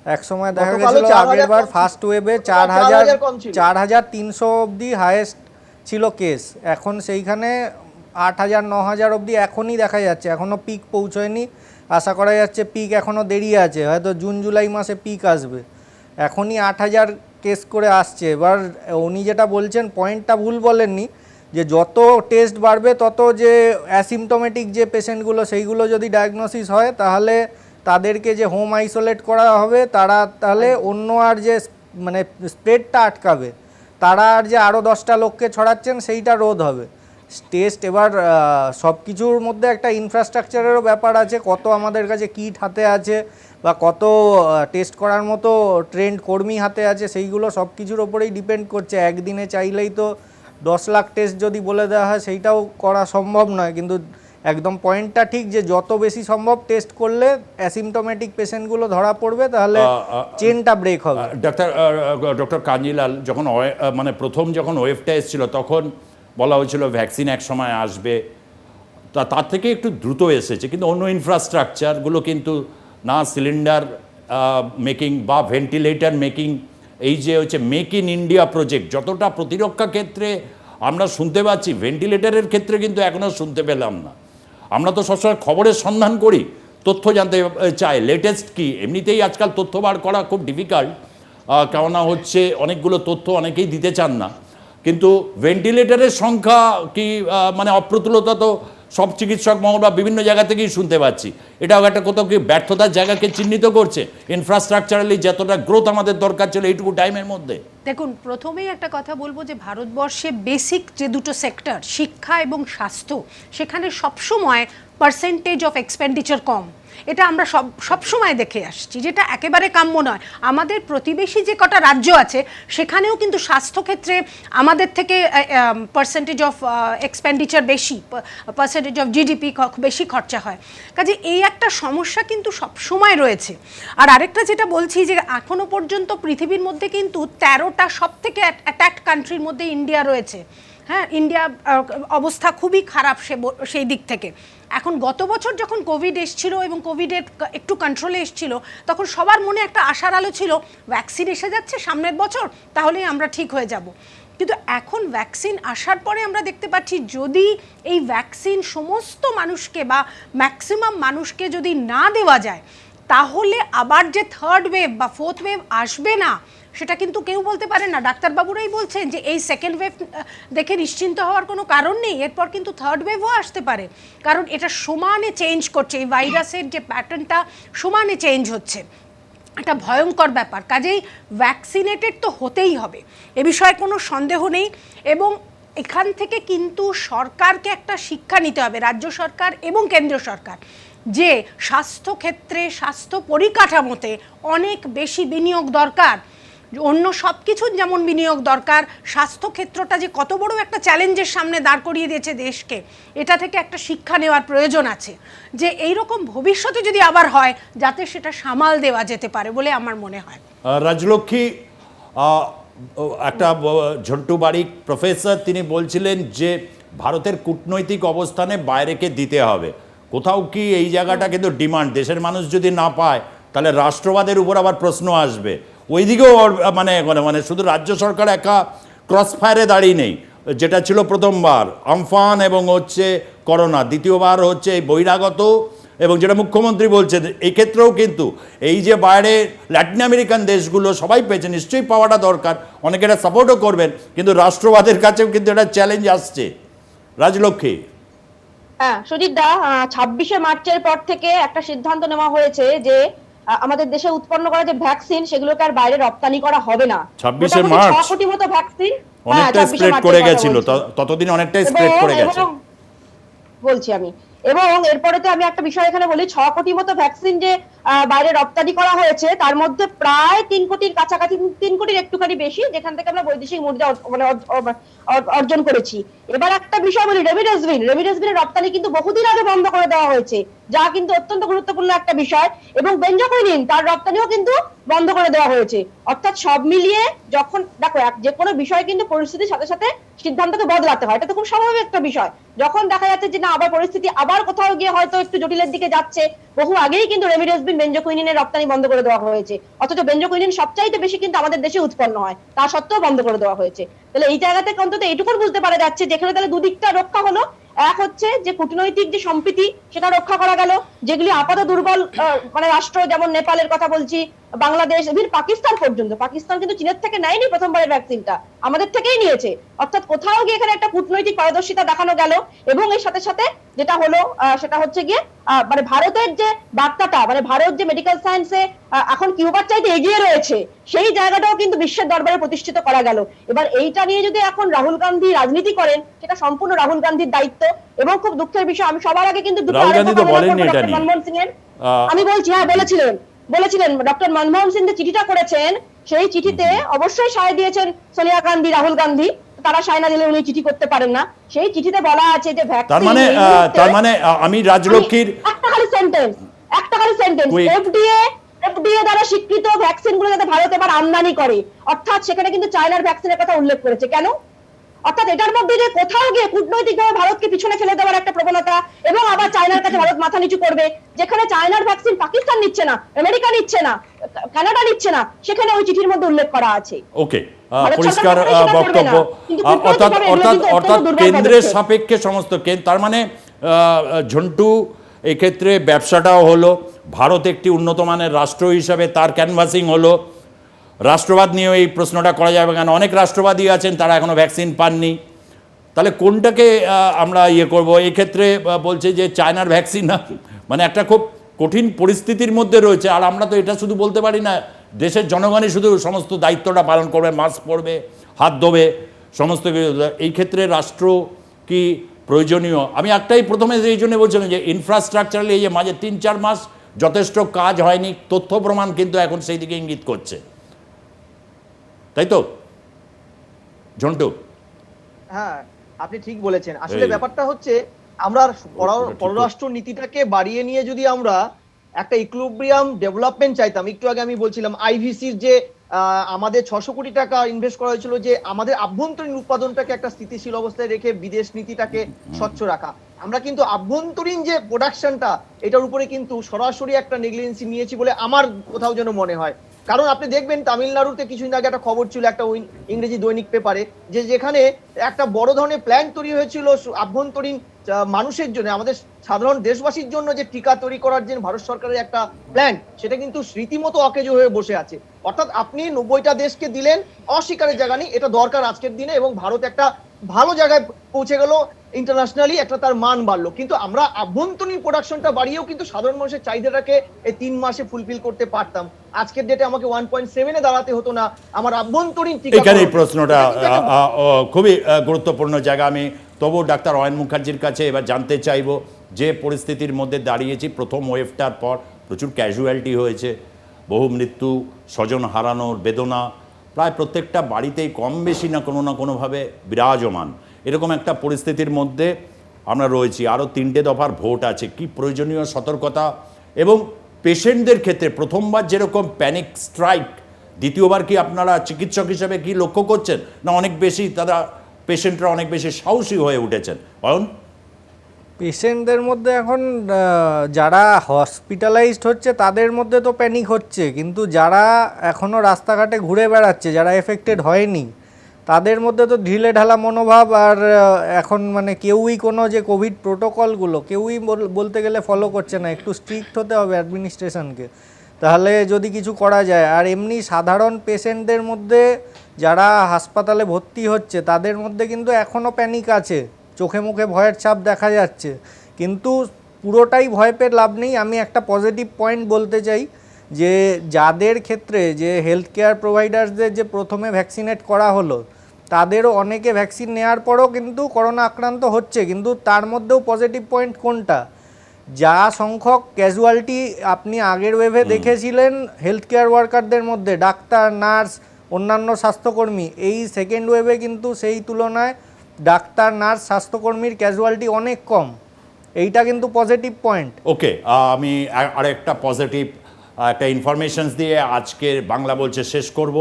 এক সময় দেখা গেছিল আগের বার ফার্স্ট ওয়েভে 4300 অবধি হায়েস্ট ছিল কেস, এখন সেইখানে 8000 9000 অবধি এখনই দেখা যাচ্ছে, এখনও পিক পৌঁছয়নি, আশা করা যাচ্ছে পিক এখনও দেরি আছে, হয়তো জুন জুলাই মাসে পিক আসবে, এখনই 8000 কেস করে আসছে। এবার উনি যেটা বলছেন পয়েন্টটা ভুল বলেননি, যে যত টেস্ট বাড়বে তত যে অ্যাসিমটোমেটিক যে পেশেন্টগুলো সেইগুলো যদি ডায়াগনোসিস হয়, তাহলে তাদেরকে যে হোম আইসোলেট করা হবে, তারা তাহলে অন্য আর যে মানে স্প্রেডটা আটকাবে, তারা আর যে আরও 10টা লোককে ছড়াচ্ছেন সেইটা রোধ হবে। টেস্ট এবার সব কিছুর মধ্যে একটা ইনফ্রাস্ট্রাকচারেরও ব্যাপার আছে, কত আমাদের কাছে কিট হাতে আছে বা কত টেস্ট করার মতো ট্রেন্ড কর্মী হাতে আছে, সেইগুলো সব কিছুর ওপরেই ডিপেন্ড করছে। একদিনে চাইলেই তো 10 লাখ টেস্ট যদি বলে দেওয়া হয় সেইটাও করা সম্ভব নয়, কিন্তু একদম পয়েন্টটা ঠিক যে যত বেশি সম্ভব টেস্ট করলে অ্যাসিমটোমেটিক পেশেন্টগুলো ধরা পড়বে, তাহলে চেনটা ব্রেক হবে। ডক্টর কাঞ্জিলাল, যখন মানে প্রথম যখন ওয়েভটা এসেছিল তখন বলা হয়েছিল ভ্যাকসিন এক সময় আসবে, তার থেকে একটু দ্রুত এসেছে, কিন্তু অন্য ইনফ্রাস্ট্রাকচারগুলো কিন্তু না সিলিন্ডার মেকিং বা ভেন্টিলেটর মেকিং, এই যে হচ্ছে মেক ইন ইন্ডিয়া প্রজেক্ট, যতটা প্রতিরক্ষা ক্ষেত্রে আমরা শুনতে পাচ্ছি, ভেন্টিলেটরের ক্ষেত্রে কিন্তু এখনও শুনতে পেলাম না। আমরা তো সবসময় খবরের সন্ধান করি, তথ্য জানতে চাই লেটেস্ট কি, এমনিতেই আজকাল তথ্য বার করা খুব ডিফিকাল্ট, কেননা হচ্ছে অনেকগুলো তথ্য অনেকেই দিতে চান না, কিন্তু ভেন্টিলেটরের সংখ্যা কি মানে অপ্রতুলতা তো সব চিকিৎসক মহল বা বিভিন্ন জায়গা থেকেই শুনতে পাচ্ছি, এটাও একটা কোথাও কি ব্যর্থতার জায়গাকে চিহ্নিত করছে? ইনফ্রাস্ট্রাকচারালি যতটা গ্রোথ আমাদের দরকার ছিল এইটুকু টাইমের মধ্যে। দেখুন, প্রথমেই একটা কথা বলবো যে ভারতবর্ষে বেসিক যে দুটো সেক্টর, শিক্ষা এবং স্বাস্থ্য, সেখানে সবসময় পার্সেন্টেজ অফ এক্সপেন্ডিচার কম, এটা আমরা সবসময় দেখে আসছি, যেটা একেবারে কাম্য নয়। আমাদের প্রতিবেশী যে কটা রাজ্য আছে সেখানেও কিন্তু স্বাস্থ্যক্ষেত্রে আমাদের থেকে পার্সেন্টেজ অফ এক্সপেন্ডিচার বেশি, পার্সেন্টেজ অফ জিডিপি বেশি খরচা হয়, কাজে এই একটা সমস্যা কিন্তু সবসময় রয়েছে। আর আরেকটা যেটা বলছি যে এখনও পর্যন্ত পৃথিবীর মধ্যে কিন্তু 13টা সব থেকে অ্যাটাকড কান্ট্রির মধ্যে ইন্ডিয়া রয়েছে। হ্যাঁ, ইন্ডিয়া অবস্থা খুবই খারাপ সেই দিক থেকে। এখন গত বছর যখন কোভিড এসছিল এবং কোভিডের একটু কন্ট্রোলে এসছিল, তখন সবার মনে একটা আশার আলো ছিল, ভ্যাকসিন এসে যাচ্ছে সামনের বছর, তাহলেই আমরা ঠিক হয়ে যাব। কিন্তু এখন ভ্যাকসিন আসার পরে আমরা দেখতে পাচ্ছি, যদি এই ভ্যাকসিন সমস্ত মানুষকে বা ম্যাক্সিমাম মানুষকে যদি না দেওয়া যায়, তাহলে আবার যে থার্ড ওয়েভ বা ফোর্থ ওয়েভ আসবে না, সেটা কিন্তু কেউ বলতে পারে না। ডাক্তারবাবুরাই বলছেন যে এই সেকেন্ড ওয়েভ দেখে নিশ্চিন্ত হওয়ার কোনো কারণ নেই, এরপর কিন্তু থার্ড ওয়েভও আসতে পারে, কারণ এটা সমানে চেঞ্জ করছে, এই ভাইরাসের যে প্যাটার্নটা সমানে চেঞ্জ হচ্ছে, একটা ভয়ঙ্কর ব্যাপার। কাজেই ভ্যাকসিনেটেড তো হতেই হবে, এ বিষয়ে কোনো সন্দেহ নেই। এবং এখান থেকে কিন্তু সরকারকে একটা শিক্ষা নিতে হবে, রাজ্য সরকার এবং কেন্দ্র সরকার, যে স্বাস্থ্যক্ষেত্রে, স্বাস্থ্য পরিকাঠামোতে অনেক বেশি বিনিয়োগ দরকার। অন্য সব কিছুর যেমন বিনিয়োগ দরকার, স্বাস্থ্যক্ষেত্রটা যে কত বড় একটা চ্যালেঞ্জের সামনে দাঁড় করিয়ে দিয়েছে দেশকে, এটা থেকে একটা শিক্ষা নেওয়ার প্রয়োজন আছে, যে এই রকম ভবিষ্যতে যদি আবার হয় যাতে সেটা সামাল দেওয়া যেতে পারে বলে আমার মনে হয়। রাজলক্ষ্মী, একটা ঝন্টু বারিক প্রফেসর তিনি বলছিলেন যে ভারতের কূটনৈতিক অবস্থানে বাইরেকে দিতে হবে। কোথাও কি এই জায়গাটা কিন্তু ডিমান্ড, দেশের মানুষ যদি না পায় তাহলে রাষ্ট্রবাদের উপর আবার প্রশ্ন আসবে। ওইদিকেও মানে মানে শুধু রাজ্য সরকার একা ক্রস ফায়ারে দাঁড়িয়ে নেই, যেটা ছিল প্রথমবার আমফান এবং হচ্ছে করোনা, দ্বিতীয়বার হচ্ছে এই বহিরাগত, এবং যেটা মুখ্যমন্ত্রী বলছেন এই ক্ষেত্রেও কিন্তু এই যে বাইরে ল্যাটিন আমেরিকান দেশগুলো সবাই পেয়েছে, নিশ্চয়ই পাওয়াটা দরকার, অনেকে এটা সাপোর্টও করবেন, কিন্তু রাষ্ট্রবাদের কাছেও কিন্তু একটা চ্যালেঞ্জ আসছে। রাজলক্ষ্মী। হ্যাঁ সুজিত দা, 26শে মার্চের পর থেকে একটা সিদ্ধান্ত নেওয়া হয়েছে যে আমাদের দেশে উৎপন্ন করা যে ভ্যাকসিন সেগুলোকে আর বাইরে রপ্তানি করা হবে না। 26শে মার্চ 6 কোটি মতো ভ্যাকসিন অনেকটা স্প্রেড করে গেছিল, ততদিন অনেকটাই স্প্রেড করে গেছে বলছি আমি। এবং এরপরে তো আমি একটা বিষয় এখানে বলি, 6 কোটি মতো ভ্যাকসিন যে বাইরে রপ্তানি করা হয়েছে তার মধ্যে প্রায় 3 কোটির কাছাকাছি, 3 কোটির একটুখানি বেশি, যেখান থেকে আমরা বৈদেশিক মুদ্রা মানে অর্জন করেছি। এবার একটা বিষয় বলি, রেমিডেসভিনের রপ্তানি কিন্তু বহুদিন আগে বন্ধ করে দেওয়া হয়েছে, যা কিন্তু অত্যন্ত গুরুত্বপূর্ণ একটা বিষয়। এবং বেঞ্জোকুইনিন তার রপ্তানিও কিন্তু বন্ধ করে দেওয়া হয়েছে। অর্থাৎ সব মিলিয়ে যখন দেখো যে কোনো বিষয় কিন্তু পরিস্থিতির সাথে সাথে সিদ্ধান্তকে বদলাতে হয়, এটা তো খুব স্বাভাবিক একটা বিষয়। যখন দেখা যাচ্ছে যে না আবার পরিস্থিতি আবার কোথাও গিয়ে হয়তো একটু জটিলের দিকে যাচ্ছে, বহু আগেই কিন্তু রেমিডেসভিন বেঞ্জোকুইনিনের রপ্তানি বন্ধ করে দেওয়া হয়েছে। অথচ বেঞ্জোকুইনিন সবচাইতে বেশি কিন্তু আমাদের দেশে উৎপন্ন হয়, তা সত্ত্বেও বন্ধ করে দেওয়া হয়েছে। তাহলে এই জায়গাতে অন্তত এইটুকু বুঝতে পারা যাচ্ছে যেখানে তাহলে দুদিকটা রক্ষা হলো। এক হচ্ছে যে কূটনৈতিক যে সম্প্রীতি সেটা রক্ষা করা গেল, যেগুলি আপাত দুর্বল মানে রাষ্ট্র, যেমন নেপালের কথা বলছি, বাংলাদেশ, ইভেন পাকিস্তান পর্যন্ত। পাকিস্তান কিন্তু চীনের থেকে নেয়নি প্রথমবারের ভ্যাকসিনটা, আমাদের থেকেই নিয়েছে। অর্থাৎ কোথাও গিয়ে এখানে একটা কূটনৈতিক পারদর্শিতা দেখানো গেল। এবং এর সাথে সাথে যেটা হলো সেটা হচ্ছে গিয়ে মানে ভারতের যে বার্তাটা, মানে ভারত যে মেডিকেল সায়েন্সে এখন কিউবার চাইতে এগিয়ে রয়েছে, সেই জায়গাটাও কিন্তু বিশ্বের দরবারে প্রতিষ্ঠিত করা গেল। এবার এইটা নিয়ে যদি এখন রাহুল গান্ধী রাজনীতি করেন, সেটা সম্পূর্ণ রাহুল গান্ধীর দায়িত্ব। এবং খুব দুঃখের বিষয়, আমি সবার আগে কিন্তু মনমোহন সিং এর আমি বলছি, হ্যাঁ বলেছিলেন ডক্টর মনমোহন সিং যে চিঠিটা করেছেন, সেই চিঠিতে অবশ্যই সায় দিয়েছেন সোনিয়া গান্ধী, রাহুল গান্ধী, তারা সায় না দিলে উনি চিঠি করতে পারেন না। সেই চিঠিতে বলা আছে যে তার মানে আমি রাজলক্ষ্মীর একটা খালি সেন্টেন্স এফডিএ দ্বারা স্বীকৃত ভ্যাকসিন গুলো যাতে ভারত এবার আমদানি করে, অর্থাৎ সেখানে কিন্তু চায়নার ভ্যাকসিনের কথা উল্লেখ করেছে। কেন? অর্থাৎ এটার মধ্যে যে কোথাও গিয়ে কূটনৈতিকভাবে ভারতকে পিছনে ফেলে দেওয়ার একটা প্রবণতা, এবং আবার চায়নার কাছে ভারত মাথা নিচু করবে। যেখানে চায়নার ভ্যাকসিন পাকিস্তান নিচ্ছে না, আমেরিকা নিচ্ছে না, কানাডা নিচ্ছে না, seখানে ওই চিঠির মধ্যে উল্লেখ করা আছে। ওকে, পরিষ্কার বক্তব্য। অর্থাৎ কেন্দ্রের সাপেক্ষে সমস্ত, তার মানে ঝন্টু এক্ষেত্রে ব্যবসাটাও হলো, ভারত একটি উন্নত মানের রাষ্ট্র হিসাবে তার ক্যানভাসিং হলো। রাষ্ট্রবাদ নিয়েও এই প্রশ্নটা করা যাবে, কেন অনেক রাষ্ট্রবাদী আছেন তারা এখনো ভ্যাকসিন পাননি। তাহলে কোনটাকে আমরা ইয়ে করব? এই ক্ষেত্রে বলছে যে চায়নার ভ্যাকসিন, মানে একটা খুব কঠিন পরিস্থিতির মধ্যে রয়েছে। আর আমরা তো এটা শুধু বলতে পারি না, দেশের জনগণই শুধু সমস্ত দায়িত্বটা পালন করবে, মাস্ক পরবে, হাত ধোবে, সমস্ত কিছু। এই ক্ষেত্রে রাষ্ট্র কি প্রয়োজনীয়? আমি একটাই প্রথমে এই জন্য বলছিলাম যে ইনফ্রাস্ট্রাকচারালি এই যে মাঝে 3-4 মাস যথেষ্ট কাজ হয়নি, তথ্য প্রমাণ কিন্তু এখন সেই দিকে ইঙ্গিত করছে, তাই তো ঝন্টু? হ্যাঁ, আপনি ঠিক বলেছেন। আসলে ব্যাপারটা হচ্ছে আমরা পররাষ্ট্র নীতিটাকে বাড়িয়ে নিয়ে যদি আমরা একটা ইকুইলিব্রিয়াম ডেভেলপমেন্ট চাইতাম, একটু আগে আমি বলছিলাম আইভিসির যে আমাদের 600 কোটি টাকা ইনভেস্ট করা হয়েছিল যে আমাদের আভ্যন্তরীণ উৎপাদনটাকে একটা স্থিতিশীল অবস্থায় রেখে বিদেশ নীতিটাকে স্বচ্ছ রাখা, আমরা কিন্তু আভ্যন্তরীণ যে প্রোডাকশনটা এটার উপরে কিন্তু সরাসরি একটা নেগলিজেন্সি নিয়েছি বলে আমার কোথাও যেন মনে হয়। কারণ আপনি দেখবেন তামিলনাড়ুতে কিছুদিন আগে একটা খবর ছিল একটা ইংরেজি দৈনিক পেপারে, যে যেখানে একটা বড় ধরনের প্ল্যান তৈরি হয়েছিল আভ্যন্তরীণ মানুষের জন্য, আমাদের সাধারণ দেশবাসীর জন্য যে টিকা তৈরি করার জন্য ভারত সরকারের একটা প্ল্যান, সেটা কিন্তু রীতিমতো অকেজো হয়ে বসে আছে। অর্থাৎ আপনি 90টা দেশকে দিলেন, অস্বীকারের জায়গা নেই, এটা দরকার আজকের দিনে, এবং ভারত একটা ভালো জায়গায় পৌঁছে গেল, ইন্টারন্যাশনালি একটা তার মান বাড়লো। কিন্তু আমরা আভ্যন্তরীণ প্রোডাকশনটা বাড়িয়েও কিন্তু সাধারণ মানুষের চাহিদাটাকে এই 3 মাসে ফুলফিল করতে পারতাম। আজকের ডেটে আমাকে 1.7-এ দাঁড়াতে হতো না, আমার আভ্যন্তরীণ টিকা। এখানে এই প্রশ্নটা খুবই গুরুত্বপূর্ণ জায়গা। আমি তবু ডাক্তার অয়ন মুখার্জির কাছে এবার জানতে চাইব, যে পরিস্থিতির মধ্যে দাঁড়িয়েছি, প্রথম ওয়েভটার পর প্রচুর ক্যাজুয়ালিটি হয়েছে, বহু মৃত্যু, স্বজন হারানোর বেদনা প্রায় প্রত্যেকটা বাড়িতেই কম বেশি না কোনোভাবে বিরাজমান। এরকম একটা পরিস্থিতির মধ্যে আমরা রয়েছি। আরও 3টে দফার ভোট আছে, কি প্রয়োজনীয় সতর্কতা এবং পেশেন্টদের ক্ষেত্রে প্রথমবার যেরকম প্যানিক স্ট্রাইক দ্বিতীয়বার কি আপনারা চিকিৎসক হিসেবে কি লক্ষ্য করছেন, না অনেক বেশি তারা পেশেন্টরা অনেক বেশি সাহসী হয়ে উঠেছেন? অয়ন? পেশেন্টদের মধ্যে এখন যারা হসপিটালাইজড হচ্ছে তাদের মধ্যে তো প্যানিক হচ্ছে, কিন্তু যারা এখনও রাস্তাঘাটে ঘুরে বেড়াচ্ছে, যারা এফেক্টেড হয়নি, তাদের মধ্যে তো ঢিলে ঢালা মনোভাব। আর এখন মানে কেউই কোনো যে কোভিড প্রোটোকলগুলো কেউই বলতে গেলে ফলো করছে না। একটু স্ট্রিক্ট হতে হবে অ্যাডমিনিস্ট্রেশনকে, তাহলে যদি কিছু করা যায়। আর এমনি সাধারণ পেশেন্টদের মধ্যে যারা হাসপাতালে ভর্তি হচ্ছে তাদের মধ্যে কিন্তু এখনও প্যানিক আছে, চোখে মুখে ভয়ের ছাপ দেখা যাচ্ছে, কিন্তু পুরোটাই ভয় পেয়ে লাভ নেই। আমি একটা পজিটিভ পয়েন্ট বলতে চাই যে যাদের ক্ষেত্রে যে হেলথ কেয়ার প্রোভাইডার্সদের যে প্রথমে ভ্যাকসিনেট করা হলো, তাদেরও অনেকে ভ্যাকসিন নেওয়ার পরও কিন্তু করোনা আক্রান্ত হচ্ছে, কিন্তু তার মধ্যেও পজিটিভ পয়েন্ট কোনটা, যা সংখ্যক ক্যাজুয়ালিটি আপনি আগের ওয়েভে দেখেছিলেন হেলথ কেয়ার ওয়ার্কারদের মধ্যে, ডাক্তার, নার্স, অন্যান্য স্বাস্থ্যকর্মী, এই সেকেন্ড ওয়েভে কিন্তু সেই তুলনায় ডাক্তার, নার্স, স্বাস্থ্যকর্মীর ক্যাজুয়ালিটি অনেক কম। এইটা কিন্তু পজিটিভ পয়েন্ট। ওকে, আমি আরেকটা পজিটিভ একটা ইনফরমেশনস দিয়ে আজকের বাংলা বলছে শেষ করব।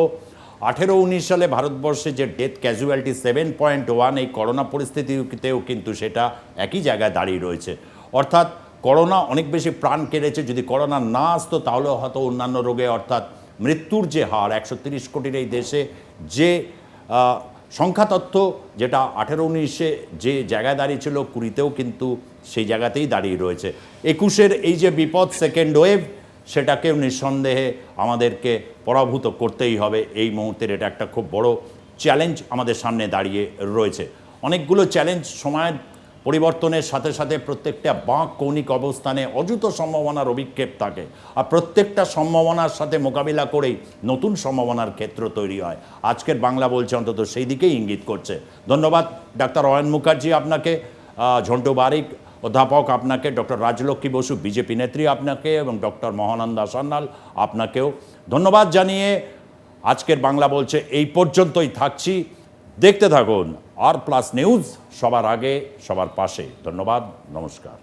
18-19 সালে ভারতবর্ষে যে ডেথ ক্যাজুয়ালিটি 7.1, এই করোনা পরিস্থিতিতেও কিন্তু সেটা একই জায়গায় দাঁড়িয়ে রয়েছে। অর্থাৎ করোনা অনেক বেশি প্রাণ কেড়েছে। যদি করোনা না আসতো তাহলে হয়তো অন্যান্য রোগে, অর্থাৎ মৃত্যুর যে হার 130 কোটির এই দেশে, যে সংখ্যা তথ্য যেটা 18-19-এ যে জায়গায় দাঁড়িয়েছিল, 20-তেও কিন্তু সেই জায়গাতেই দাঁড়িয়ে রয়েছে। 21-এর এই যে বিপদ সেকেন্ড ওয়েভ, সেটাকেও নিঃসন্দেহে আমাদেরকে পরাভূত করতেই হবে। এই মুহূর্তের এটা একটা খুব বড় চ্যালেঞ্জ আমাদের সামনে দাঁড়িয়ে রয়েছে। অনেকগুলো চ্যালেঞ্জ সময়ের পরিবর্তনের সাথে সাথে প্রত্যেকটা বাঁক কৌণিক অবস্থানে অযুত সম্ভাবনার অভিক্ষেপ থাকে, আর প্রত্যেকটা সম্ভাবনার সাথে মোকাবিলা করেই নতুন সম্ভাবনার ক্ষেত্র তৈরি হয়। আজকের বাংলা বলছে অন্তত সেই দিকেই ইঙ্গিত করছে। ধন্যবাদ ডাক্তার অয়ন মুখার্জি আপনাকে, ঝন্টু বারিক অধ্যাপক আপনাকে, ডক্টর রাজলক্ষ্মী বসু বিজেপি নেত্রী আপনাকে, এবং ডক্টর মহানন্দা সান্যাল আপনাকেও ধন্যবাদ জানিয়ে আজকের বাংলা বলছে এই পর্যন্তই থাকছি। দেখতে থাকুন আর প্লাস নিউজ, সবার আগে সবার পাশে। ধন্যবাদ, নমস্কার।